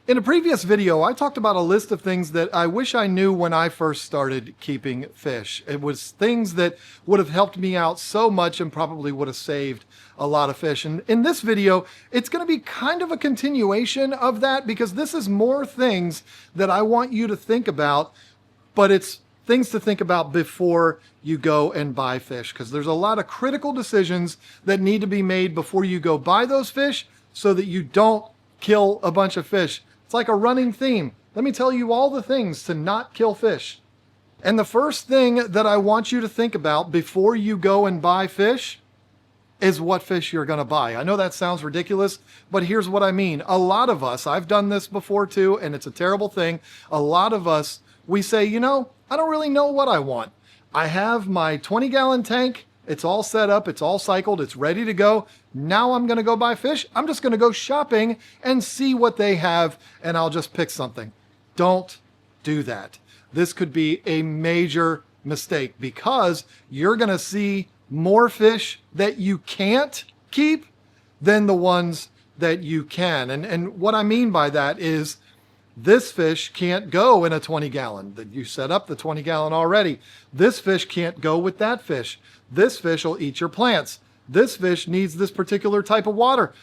In a previous video, I talked about a list of things that I wish I knew when I first started keeping fish. It was things that would have helped me out so much and probably would have saved a lot of fish. And in this video, it's going to be kind of a continuation of that because this is more things that I want you to think about, but it's things to think about before you go and buy fish, because there's a lot of critical decisions that need to be made before you go buy those fish so that you don't kill a bunch of fish. It's like a running theme. Let me tell you all the things to not kill fish. And the first thing that I want you to think about before you go and buy fish is what fish you're going to buy. I know that sounds ridiculous, but here's what I mean. A lot of us, I've done this before too, and it's a terrible thing. A lot of us, we say, I don't really know what I want. I have my 20-gallon tank. It's all set up. It's all cycled. It's ready to go. Now I'm going to go buy fish. I'm just going to go shopping and see what they have, and I'll just pick something. Don't do that. This could be a major mistake because you're going to see more fish that you can't keep than the ones that you can. And what I mean by that is this fish can't go in a 20-gallon. You set up the 20-gallon already. This fish can't go with that fish. This fish will eat your plants. This fish needs this particular type of water.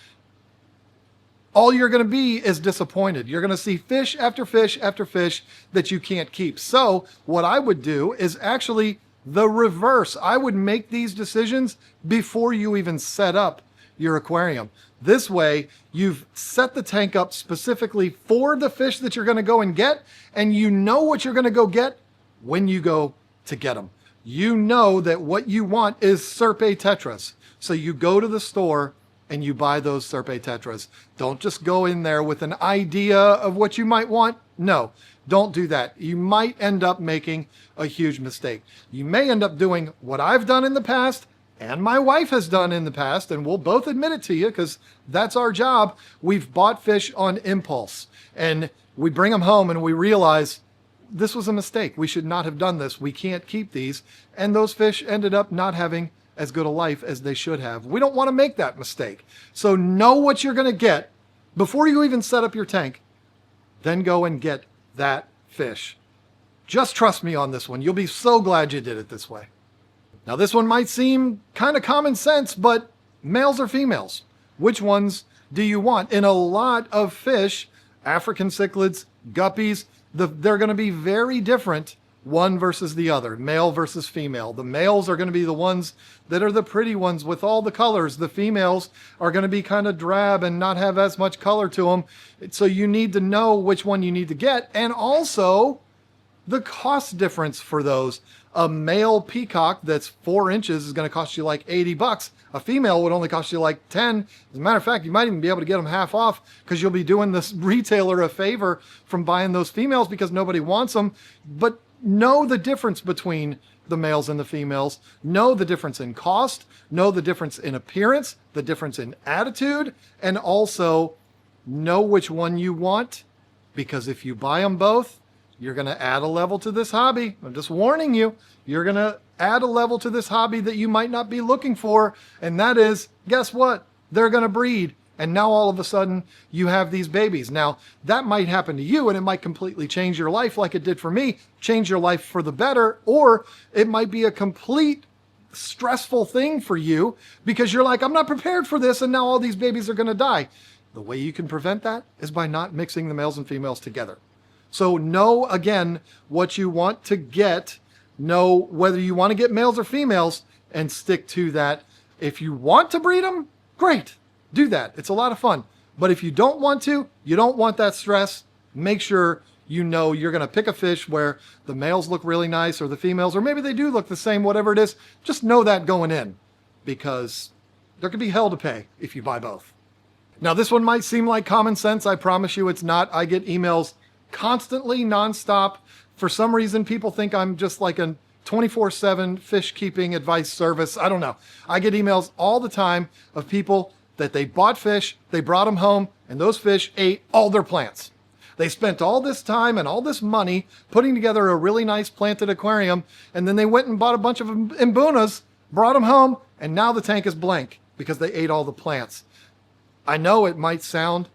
All you're going to be is disappointed. You're going to see fish after fish after fish that you can't keep. So what I would do is actually the reverse. I would make these decisions before you even set up your aquarium. This way, you've set the tank up specifically for the fish that you're going to go and get, and you know what you're going to go get when you go to get them. You know that what you want is Serpe tetras. So you go to the store and you buy those Serpe tetras. Don't just go in there with an idea of what you might want. No, don't do that. You might end up making a huge mistake. You may end up doing what I've done in the past and my wife has done in the past, and we'll both admit it to you because that's our job. We've bought fish on impulse and we bring them home and we realize this was a mistake. We should not have done this. We can't keep these. And those fish ended up not having as good a life as they should have. We don't want to make that mistake. So know what you're going to get before you even set up your tank. Then go and get that fish. Just trust me on this one. You'll be so glad you did it this way. Now this one might seem kind of common sense, but males or females? Which ones do you want? In a lot of fish, African cichlids, guppies, they're going to be very different one versus the other, male versus female. The males are going to be the ones that are the pretty ones with all the colors. The females are going to be kind of drab and not have as much color to them. So you need to know which one you need to get. And also the cost difference for those. A male peacock that's 4 inches is going to cost you like $80. A female would only cost you like 10. As a matter of fact, you might even be able to get them half off because you'll be doing this retailer a favor from buying those females because nobody wants them. But know the difference between the males and the females. Know the difference in cost. Know the difference in appearance, the difference in attitude, and also know which one you want, because if you buy them both, you're going to add a level to this hobby. I'm just warning you. You're going to add a level to this hobby that you might not be looking for. And that is, guess what? They're going to breed. And now all of a sudden you have these babies. Now that might happen to you and it might completely change your life like it did for me, change your life for the better, or it might be a complete stressful thing for you because you're like, I'm not prepared for this. And now all these babies are going to die. The way you can prevent that is by not mixing the males and females together. So know, again, what you want to get. Know whether you want to get males or females and stick to that. If you want to breed them, great. Do that. It's a lot of fun. But if you don't want to, you don't want that stress, make sure you know you're going to pick a fish where the males look really nice or the females, or maybe they do look the same, whatever it is. Just know that going in because there could be hell to pay if you buy both. Now, this one might seem like common sense. I promise you it's not. I get emails constantly, nonstop. For some reason, people think I'm just like a 24/7 fish keeping advice service. I don't know. I get emails all the time of people that they bought fish, they brought them home, and those fish ate all their plants. They spent all this time and all this money putting together a really nice planted aquarium, and then they went and bought a bunch of imbunas, brought them home, and now the tank is blank because they ate all the plants. I know it might sound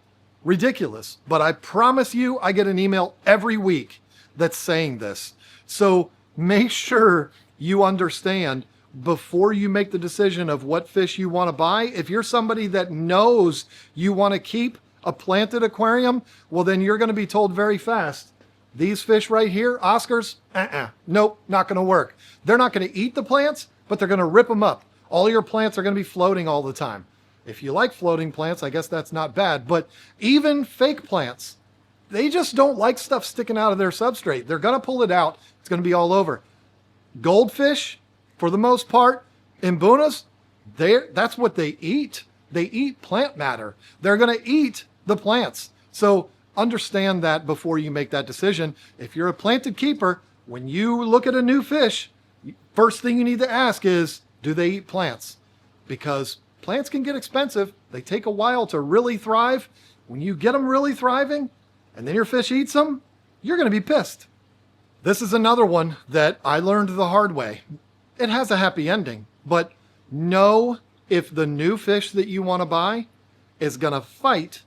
ridiculous. But I promise you, I get an email every week that's saying this. So make sure you understand before you make the decision of what fish you want to buy. If you're somebody that knows you want to keep a planted aquarium, well, then you're going to be told very fast, these fish right here, Oscars, nope, not going to work. They're not going to eat the plants, but they're going to rip them up. All your plants are going to be floating all the time. If you like floating plants, I guess that's not bad. But even fake plants, they just don't like stuff sticking out of their substrate. They're going to pull it out. It's going to be all over. Goldfish, for the most part, imbunas, that's what they eat. They eat plant matter. They're going to eat the plants. So understand that before you make that decision. If you're a planted keeper, when you look at a new fish, first thing you need to ask is, do they eat plants? Because plants can get expensive. They take a while to really thrive. When you get them really thriving and then your fish eats them, you're going to be pissed. This is another one that I learned the hard way. It has a happy ending, but know if the new fish that you want to buy is going to fight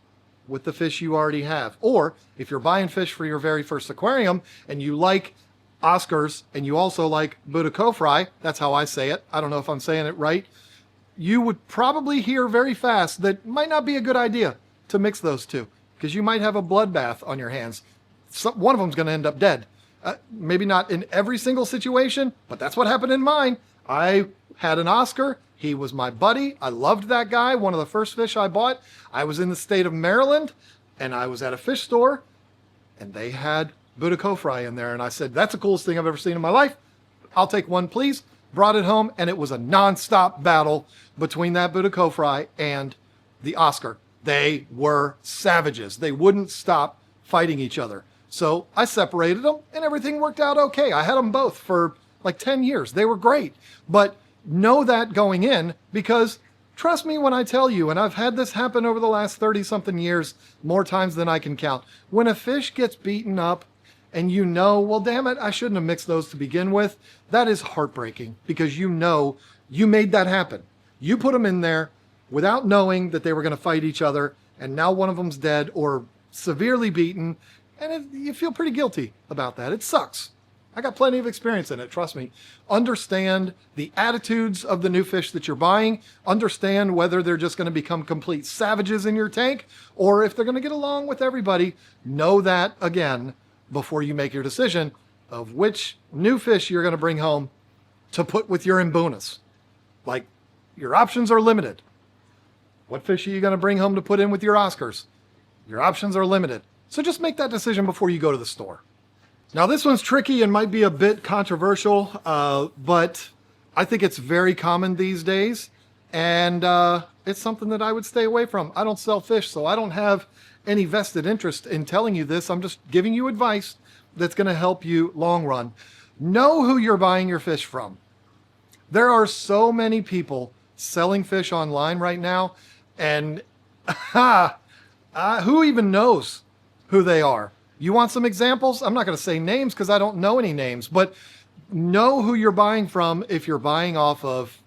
with the fish you already have. Or if you're buying fish for your very first aquarium and you like Oscars and you also like Budokofry, that's how I say it. I don't know if I'm saying it right. You would probably hear very fast that it might not be a good idea to mix those two because you might have a bloodbath on your hands. One of them's going to end up dead. Maybe not in every single situation, but that's what happened in mine. I had an Oscar. He was my buddy. I loved that guy. One of the first fish I bought. I was in the state of Maryland, and I was at a fish store, and they had Budokofry in there. And I said, that's the coolest thing I've ever seen in my life. I'll take one, please. Brought it home, and it was a nonstop battle between that Budokofry and the Oscar. They were savages. They wouldn't stop fighting each other. So I separated them, and everything worked out okay. I had them both for like 10 years. They were great. But know that going in, because trust me when I tell you, and I've had this happen over the last 30-something years, more times than I can count. When a fish gets beaten up and you know, well, damn it, I shouldn't have mixed those to begin with, that is heartbreaking because you know you made that happen. You put them in there without knowing that they were going to fight each other, and now one of them's dead or severely beaten, and you feel pretty guilty about that. It sucks. I got plenty of experience in it, trust me. Understand the attitudes of the new fish that you're buying. Understand whether they're just going to become complete savages in your tank or if they're going to get along with everybody. Know that, again, before you make your decision of which new fish you're going to bring home to put with your imbunas. Like, your options are limited. What fish are you going to bring home to put in with your Oscars? Your options are limited. So just make that decision before you go to the store. Now, this one's tricky and might be a bit controversial, but I think it's very common these days, and it's something that I would stay away from. I don't sell fish, so I don't have any vested interest in telling you this. I'm just giving you advice that's going to help you long run. Know who you're buying your fish from. There are so many people selling fish online right now, and who even knows who they are? You want some examples? I'm not going to say names because I don't know any names, but know who you're buying from if you're buying off of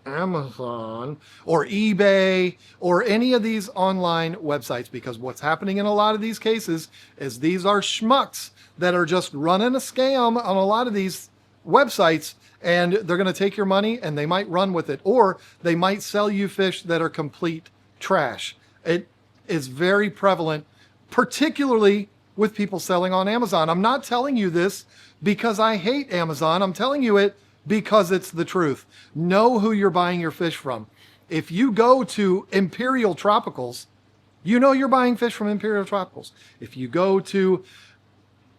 Amazon or eBay or any of these online websites, because what's happening in a lot of these cases is these are schmucks that are just running a scam on a lot of these websites, and they're going to take your money and they might run with it, or they might sell you fish that are complete trash. It is very prevalent, particularly with people selling on Amazon. I'm not telling you this because I hate Amazon. I'm telling you it because it's the truth. Know who you're buying your fish from. If you go to Imperial Tropicals, you know you're buying fish from Imperial Tropicals. If you go to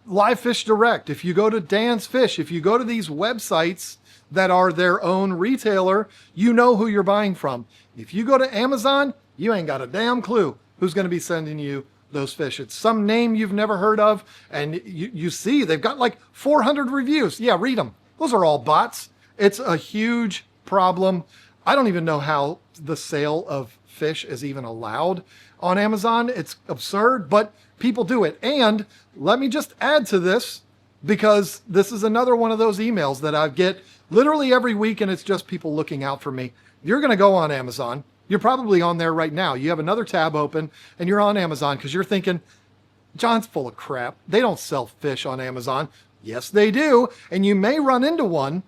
Live Fish Direct, if you go to Dan's Fish, if you go to these websites that are their own retailer, you know who you're buying from. If you go to Amazon, you ain't got a damn clue who's going to be sending you those fish. It's some name you've never heard of, and you see they've got like 400 reviews. Yeah, read them. Those are all bots. It's a huge problem. I don't even know how the sale of fish is even allowed on Amazon. It's absurd, but people do it. And let me just add to this, because this is another one of those emails that I get literally every week, and it's just people looking out for me. You're going to go on Amazon. You're probably on there right now. You have another tab open and you're on Amazon because you're thinking, John's full of crap. They don't sell fish on Amazon. Yes, they do. And you may run into one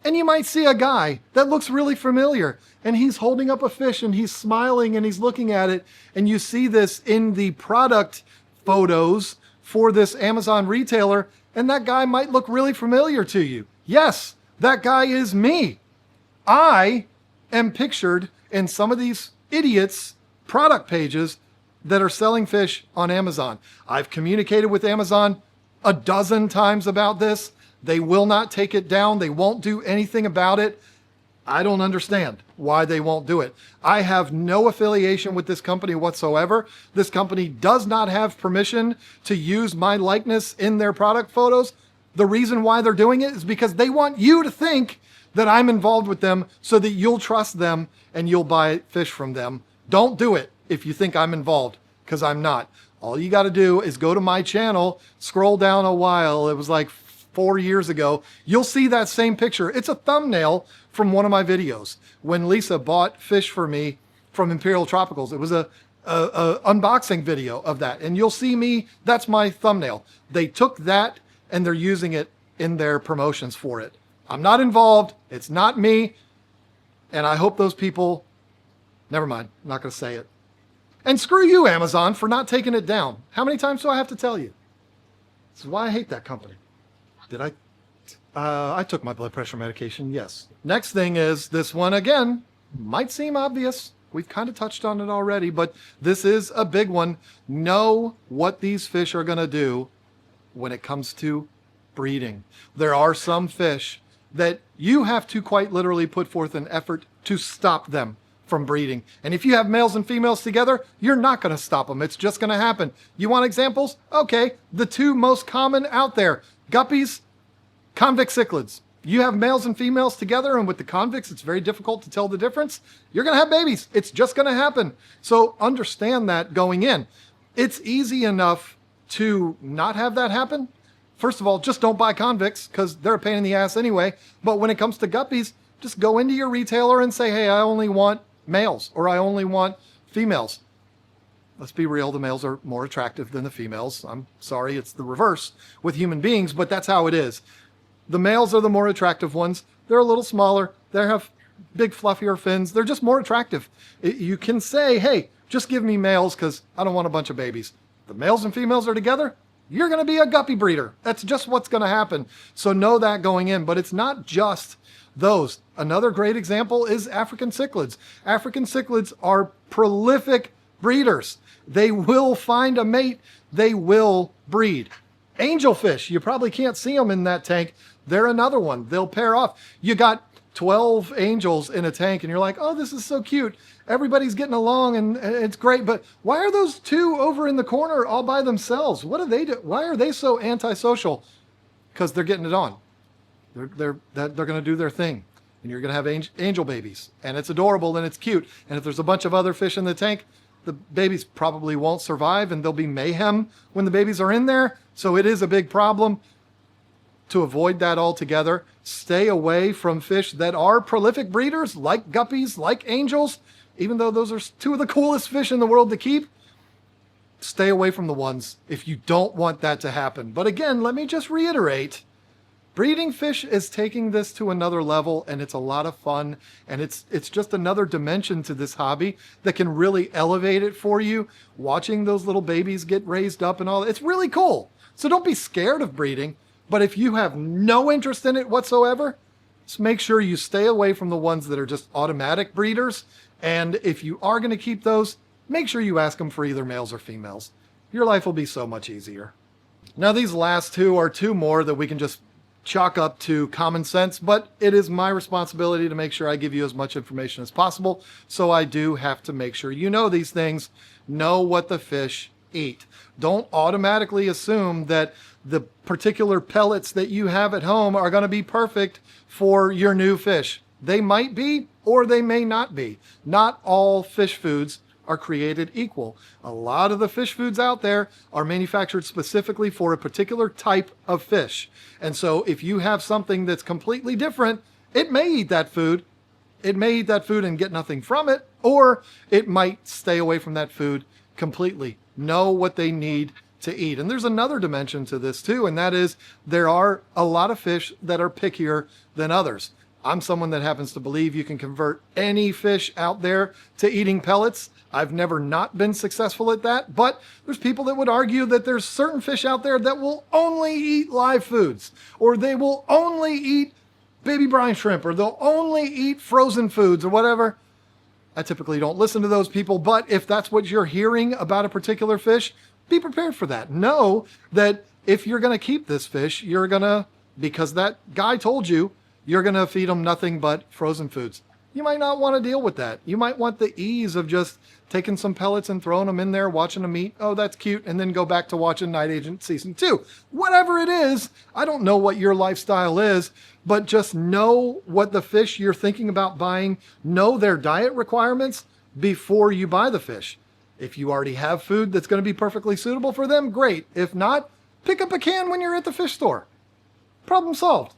and you might see a guy that looks really familiar and he's holding up a fish and he's smiling and he's looking at it. And you see this in the product photos for this Amazon retailer, and that guy might look really familiar to you. Yes, that guy is me. I am pictured in some of these idiots' product pages that are selling fish on Amazon. I've communicated with Amazon a dozen times about this. They will not take it down. They won't do anything about it. I don't understand why they won't do it. I have no affiliation with this company whatsoever. This company does not have permission to use my likeness in their product photos. The reason why they're doing it is because they want you to think that I'm involved with them so that you'll trust them and you'll buy fish from them. Don't do it if you think I'm involved, because I'm not. All you got to do is go to my channel, scroll down a while. It was like 4 years ago. You'll see that same picture. It's a thumbnail from one of my videos when Lisa bought fish for me from Imperial Tropicals. It was a unboxing video of that. And you'll see me, that's my thumbnail. They took that and they're using it in their promotions for it. I'm not involved. It's not me. And I hope those people, never mind, I'm not going to say it. And screw you, Amazon, for not taking it down. How many times do I have to tell you? This is why I hate that company. Did I? I took my blood pressure medication, yes. Next thing is this one again, might seem obvious. We've kind of touched on it already, but this is a big one. Know what these fish are going to do when it comes to breeding. There are some fish that you have to quite literally put forth an effort to stop them from breeding. And if you have males and females together, you're not going to stop them. It's just going to happen. You want examples? Okay, the two most common out there, guppies, convict cichlids. You have males and females together, and with the convicts, it's very difficult to tell the difference. You're going to have babies. It's just going to happen. So understand that going in. It's easy enough to not have that happen. First of all, just don't buy convicts because they're a pain in the ass anyway. But when it comes to guppies, just go into your retailer and say, hey, I only want males or I only want females. Let's be real, the males are more attractive than the females. I'm sorry, it's the reverse with human beings, but that's how it is. The males are the more attractive ones. They're a little smaller. They have big fluffier fins. They're just more attractive. You can say, hey, just give me males because I don't want a bunch of babies. The males and females are together, you're going to be a guppy breeder. That's just what's going to happen. So know that going in, but it's not just those. Another great example is African cichlids. African cichlids are prolific breeders. They will find a mate. They will breed. Angelfish, you probably can't see them in that tank. They're another one. They'll pair off. You got 12 angels in a tank and you're like, oh, this is so cute. Everybody's getting along and it's great. But why are those two over in the corner all by themselves? What do they do? Why are they so antisocial? Because they're getting it on. They're going to do their thing. And you're going to have angel babies. And it's adorable and it's cute. And if there's a bunch of other fish in the tank, the babies probably won't survive and there'll be mayhem when the babies are in there. So it is a big problem. To avoid that altogether, stay away from fish that are prolific breeders, like guppies, like angels. Even though those are two of the coolest fish in the world to keep, stay away from the ones if you don't want that to happen. But again, let me just reiterate, breeding fish is taking this to another level, and it's a lot of fun, and it's just another dimension to this hobby that can really elevate it for you. Watching those little babies get raised up and all, it's really cool. So don't be scared of breeding. But if you have no interest in it whatsoever, just make sure you stay away from the ones that are just automatic breeders. And if you are going to keep those, make sure you ask them for either males or females. Your life will be so much easier. Now, these last two are two more that we can just chalk up to common sense, but it is my responsibility to make sure I give you as much information as possible. So I do have to make sure you know these things. Know what the fish eat. Don't automatically assume that the particular pellets that you have at home are going to be perfect for your new fish. They might be, or they may not be. Not all fish foods are created equal. A lot of the fish foods out there are manufactured specifically for a particular type of fish. And so if you have something that's completely different, it may eat that food. It may eat that food and get nothing from it, or it might stay away from that food completely. Know what they need to eat. And there's another dimension to this too, and that is there are a lot of fish that are pickier than others. I'm someone that happens to believe you can convert any fish out there to eating pellets. I've never not been successful at that, but there's people that would argue that there's certain fish out there that will only eat live foods, or they will only eat baby brine shrimp, or they'll only eat frozen foods or whatever. I typically don't listen to those people, but if that's what you're hearing about a particular fish, be prepared for that. Know that if you're going to keep this fish, you're going to, because that guy told you, you're going to feed them nothing but frozen foods. You might not want to deal with that. You might want the ease of just taking some pellets and throwing them in there, watching them eat. Oh, that's cute. And then go back to watching Night Agent Season 2. Whatever it is, I don't know what your lifestyle is, but just know what the fish you're thinking about buying, know their diet requirements before you buy the fish. If you already have food that's going to be perfectly suitable for them, great. If not, pick up a can when you're at the fish store. Problem solved.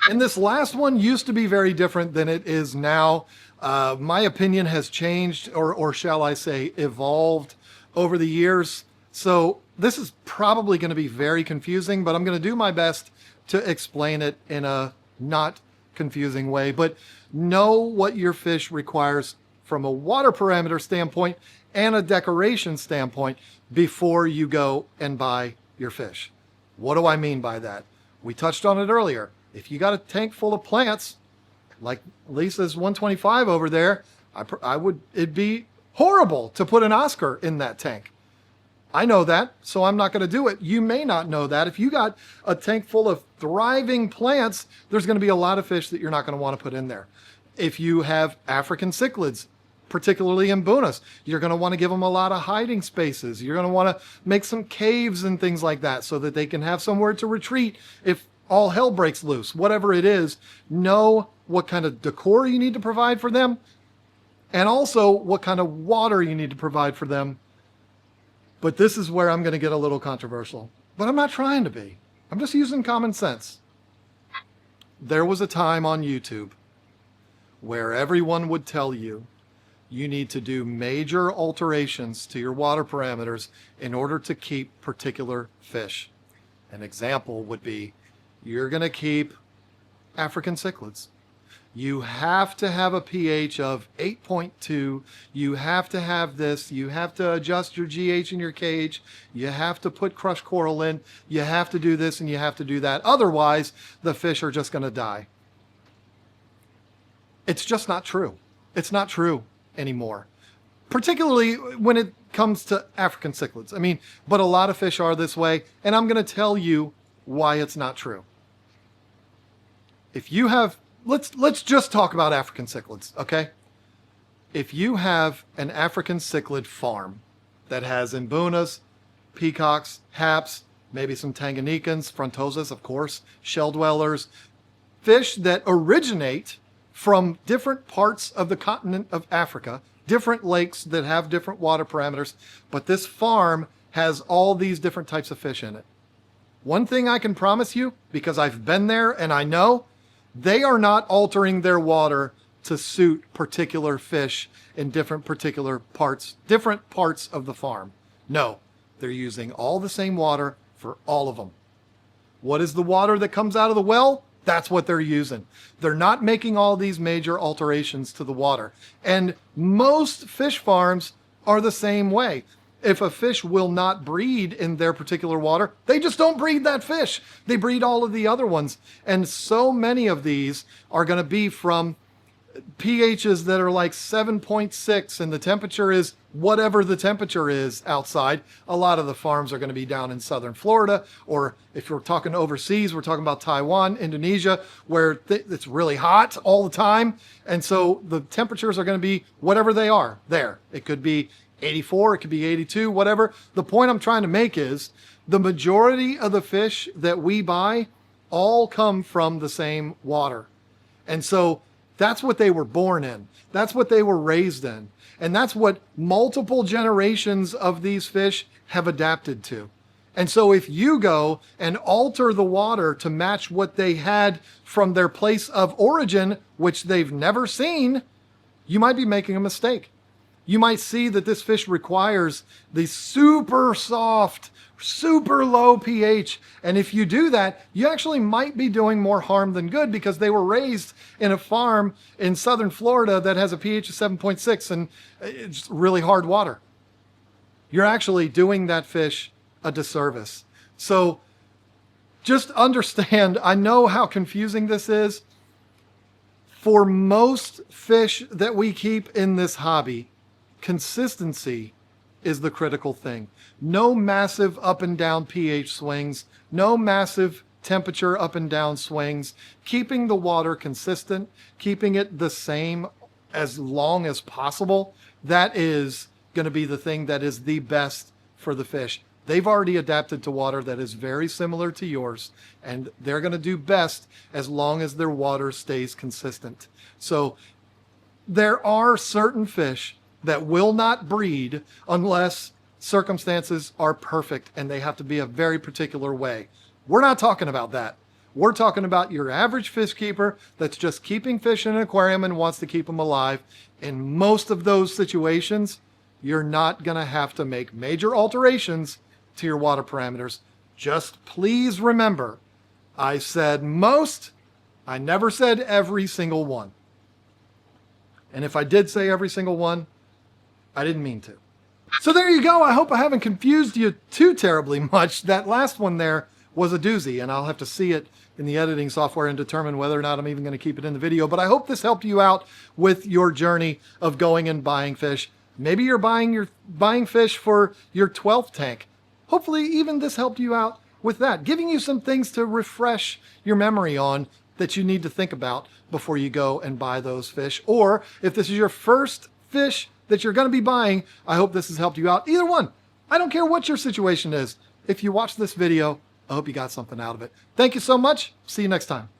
And this last one used to be very different than it is now. My opinion has changed, or shall I say, evolved over the years. So this is probably going to be very confusing, but I'm going to do my best to explain it in a not confusing way. But know what your fish requires from a water parameter standpoint and a decoration standpoint before you go and buy your fish. What do I mean by that? We touched on it earlier. If you got a tank full of plants, like Lisa's 125 over there, it'd be horrible to put an Oscar in that tank. I know that, so I'm not going to do it. You may not know that. If you got a tank full of thriving plants, there's going to be a lot of fish that you're not going to want to put in there. If you have African cichlids, particularly in Bunas, you're going to want to give them a lot of hiding spaces. You're going to want to make some caves and things like that so that they can have somewhere to retreat if all hell breaks loose. Whatever it is, know what kind of decor you need to provide for them, and also what kind of water you need to provide for them. But this is where I'm going to get a little controversial. But I'm not trying to be. I'm just using common sense. There was a time on YouTube where everyone would tell you you need to do major alterations to your water parameters in order to keep particular fish. An example would be, you're going to keep African cichlids. You have to have a pH of 8.2. You have to have this. You have to adjust your GH in your cage. You have to put crushed coral in. You have to do this and you have to do that. Otherwise, the fish are just going to die. It's just not true. It's not true anymore, particularly when it comes to African cichlids. I mean, but a lot of fish are this way, and I'm going to tell you why it's not true. If you have, let's just talk about African cichlids, okay? If you have an African cichlid farm that has imbunas, peacocks, haps, maybe some Tanganyikans, frontosas, of course, shell dwellers, fish that originate from different parts of the continent of Africa, different lakes that have different water parameters, but this farm has all these different types of fish in it. One thing I can promise you, because I've been there and I know, they are not altering their water to suit particular fish in different parts of the farm. No, they're using all the same water for all of them. What is the water that comes out of the well? That's what they're using. They're not making all these major alterations to the water. And most fish farms are the same way. If a fish will not breed in their particular water, they just don't breed that fish. They breed all of the other ones. And so many of these are going to be from pHs that are like 7.6, and the temperature is whatever the temperature is outside. A lot of the farms are going to be down in southern Florida, or if you're talking overseas, we're talking about Taiwan, Indonesia, where it's really hot all the time. And so the temperatures are going to be whatever they are there. It could be 84, it could be 82, whatever. The point I'm trying to make is the majority of the fish that we buy all come from the same water. And so that's what they were born in. That's what they were raised in. And that's what multiple generations of these fish have adapted to. And so if you go and alter the water to match what they had from their place of origin, which they've never seen, you might be making a mistake. you might see that this fish requires the super soft, super low pH. And if you do that, you actually might be doing more harm than good, because they were raised in a farm in southern Florida that has a pH of 7.6 and it's really hard water. You're actually doing that fish a disservice. So just understand, I know how confusing this is. For most fish that we keep in this hobby, consistency is the critical thing. No massive up and down pH swings, no massive temperature up and down swings. Keeping the water consistent, keeping it the same as long as possible, that is going to be the thing that is the best for the fish. They've already adapted to water that is very similar to yours, and they're going to do best as long as their water stays consistent. So there are certain fish that will not breed unless circumstances are perfect, and they have to be a very particular way. We're not talking about that. We're talking about your average fish keeper that's just keeping fish in an aquarium and wants to keep them alive. In most of those situations, you're not going to have to make major alterations to your water parameters. Just please remember, I said most, I never said every single one. And if I did say every single one, I didn't mean to. So there you go. I hope I haven't confused you too terribly much. That last one there was a doozy, and I'll have to see it in the editing software and determine whether or not I'm even going to keep it in the video. But I hope this helped you out with your journey of going and buying fish. Maybe you're buying fish for your 12th tank. Hopefully even this helped you out with that, giving you some things to refresh your memory on that you need to think about before you go and buy those fish. Or if this is your first fish that you're going to be buying, I hope this has helped you out. Either one. I don't care what your situation is. If you watch this video, I hope you got something out of it. Thank you so much. See you next time.